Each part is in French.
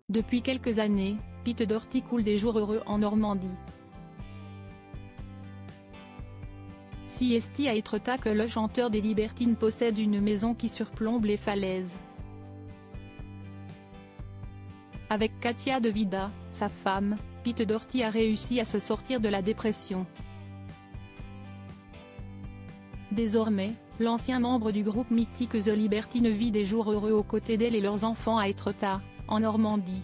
Depuis quelques années, Pete Doherty coule des jours heureux en Normandie. Si est à Étretat que le chanteur des Libertines possède une maison qui surplombe les falaises. Avec Katia De Vida, sa femme, Pete Doherty a réussi à se sortir de la dépression. Désormais, l'ancien membre du groupe mythique The Libertines vit des jours heureux aux côtés d'elle et leurs enfants à Étretat, en Normandie.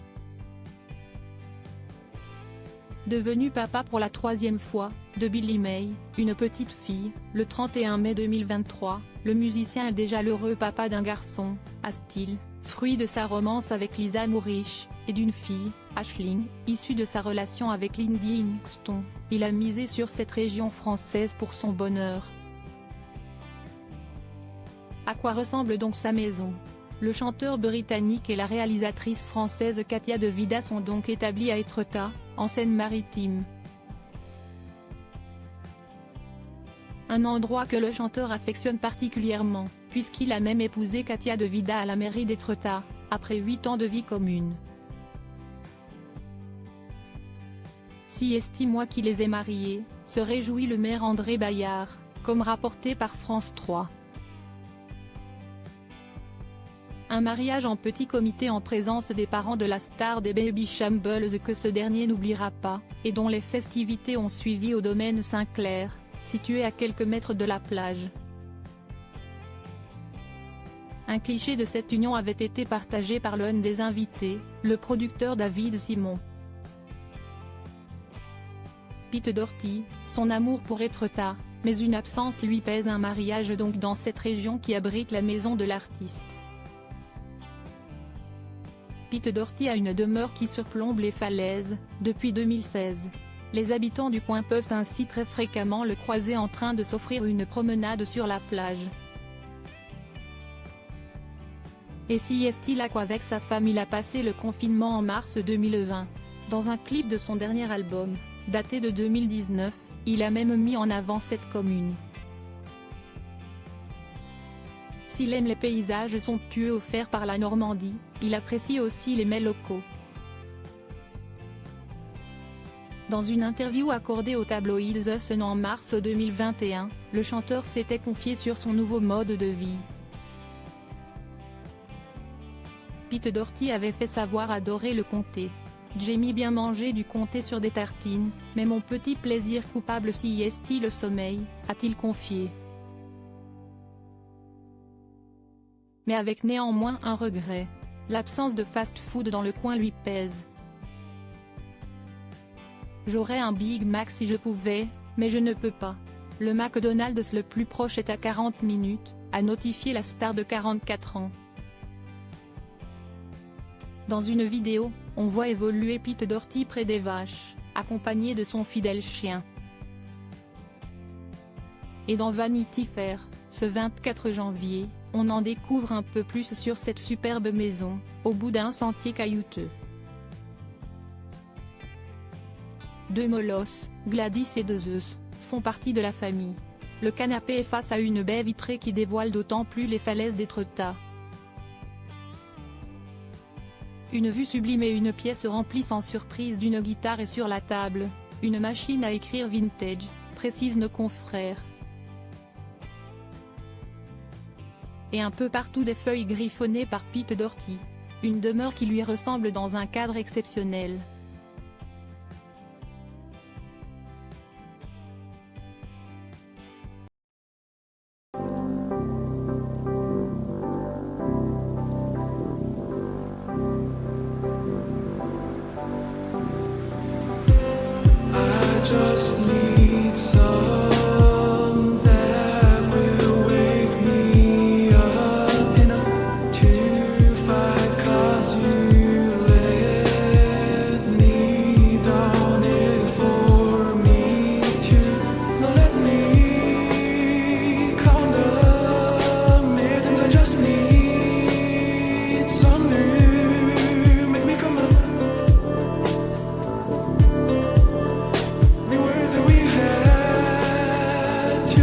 Devenu papa pour la troisième fois, de Billy May, une petite fille, le 31 mai 2023, le musicien est déjà l'heureux papa d'un garçon, Astil, fruit de sa romance avec Lisa Moorish, et d'une fille, Aisling, issue de sa relation avec Lindy Inkster. Il a misé sur cette région française pour son bonheur. À quoi ressemble donc sa maison? Le chanteur britannique et la réalisatrice française Katia De Vida sont donc établis à Étretat, en Seine-Maritime. Un endroit que le chanteur affectionne particulièrement, puisqu'il a même épousé Katia De Vida à la mairie d'Étretat, après 8 ans de vie commune. Si estime-moi qui les ai mariés, se réjouit le maire André Bayard, comme rapporté par France 3. Un mariage en petit comité en présence des parents de la star des Baby Shambles que ce dernier n'oubliera pas, et dont les festivités ont suivi au domaine Saint-Clair, situé à quelques mètres de la plage. Un cliché de cette union avait été partagé par l'un des invités, le producteur David Simon. Pete Doherty, son amour pour Étretat, mais une absence lui pèse. Un mariage donc dans cette région qui abrite la maison de l'artiste. Pete Doherty a une demeure qui surplombe les falaises, depuis 2016. Les habitants du coin peuvent ainsi très fréquemment le croiser en train de s'offrir une promenade sur la plage. Et si est-il à quoi avec sa femme? Il a passé le confinement en mars 2020. Dans un clip de son dernier album, daté de 2019, il a même mis en avant cette commune. S'il aime les paysages somptueux offerts par la Normandie, il apprécie aussi les mets locaux. Dans une interview accordée au tabloïd The Sun en mars 2021, le chanteur s'était confié sur son nouveau mode de vie. Pete Doherty avait fait savoir adorer le comté. J'ai bien mangé du comté sur des tartines, mais mon petit plaisir coupable si est-il le sommeil, a-t-il confié. Mais avec néanmoins un regret. L'absence de fast-food dans le coin lui pèse. J'aurais un Big Mac si je pouvais, mais je ne peux pas. Le McDonald's le plus proche est à 40 minutes, a notifié la star de 44 ans. Dans une vidéo, on voit évoluer Pete Doherty près des vaches, accompagné de son fidèle chien. Et dans Vanity Fair, ce 24 janvier, on en découvre un peu plus sur cette superbe maison, au bout d'un sentier caillouteux. Deux molosses, Gladys et Zeus, font partie de la famille. Le canapé est face à une baie vitrée qui dévoile d'autant plus les falaises d'Étretat. Une vue sublime et une pièce remplie sans surprise d'une guitare est sur la table, une machine à écrire vintage, précisent nos confrères. Et un peu partout des feuilles griffonnées par Pete Doherty. Une demeure qui lui ressemble dans un cadre exceptionnel. Just need some that will wake me up enough to fight, 'cause you let me down it for me to not let me count the minutes. I just need some new, make me come up. The word that we had to